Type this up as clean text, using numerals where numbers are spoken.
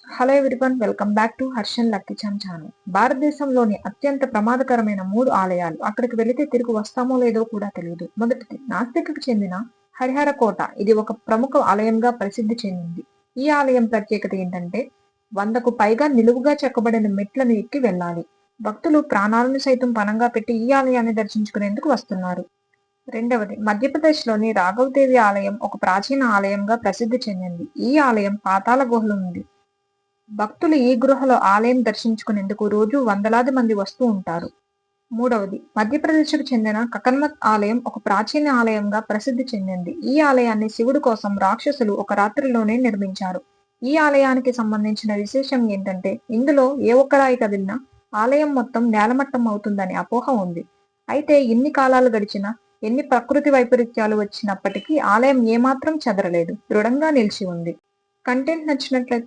Hello everyone, welcome back to Harshan lucky channel. భారతదేశంలోని అత్యంత ప్రమాదకరమైన 3 ఆలయాలు. అక్కడికి వెళితే తిరిగి వస్తామో లేదో కూడా తెలియదు. మొదటిది నాసిక్కి చెందిన హరిహర కోట. ఇది ఒక ప్రముఖ ఆలయంగా ప్రసిద్ధి చెందింది. ఈ ఆలయం ప్రత్యేకత ఏంటంటే 100కు పైగా నిలువుగా చెక్కబడిన మెట్లను ఎక్కి వెళ్ళాలి. భక్తులు ప్రాణాలను సైతం పణంగా పెట్టి ఈ ఆలయాన్ని దర్శించుకునేందుకు వస్తున్నారు. రెండవది మధ్యప్రదేశ్లోని రాఘవదేవి ఆలయం ఒక ప్రాచీన ఆలయంగా ప్రసిద్ధి చెందింది. ఈ ఆలయం పాతాళ గుహలో ఉంది. భక్తులు ఈ గృహలో ఆలయం దర్శించుకునేందుకు రోజు వందలాది మంది వస్తూ ఉంటారు. మూడవది మధ్యప్రదేశ్కు చెందిన కకన్మత్ ఆలయం ఒక ప్రాచీన ఆలయంగా ప్రసిద్ధి చెందింది. ఈ ఆలయాన్ని శివుడు కోసం రాక్షసులు ఒక రాత్రిలోనే నిర్మించారు. ఈ ఆలయానికి సంబంధించిన విశేషం ఏంటంటే ఇందులో ఏ ఒక్క రాయి కదిలినా ఆలయం మొత్తం నేలమట్టం అవుతుందని అపోహ ఉంది. అయితే ఎన్ని కాలాలు గడిచినా, ఎన్ని ప్రకృతి వైపరీత్యాలు వచ్చినప్పటికీ ఆలయం ఏమాత్రం చెదరలేదు, దృఢంగా నిలిచి ఉంది. కంటెంట్ నచ్చినట్లయితే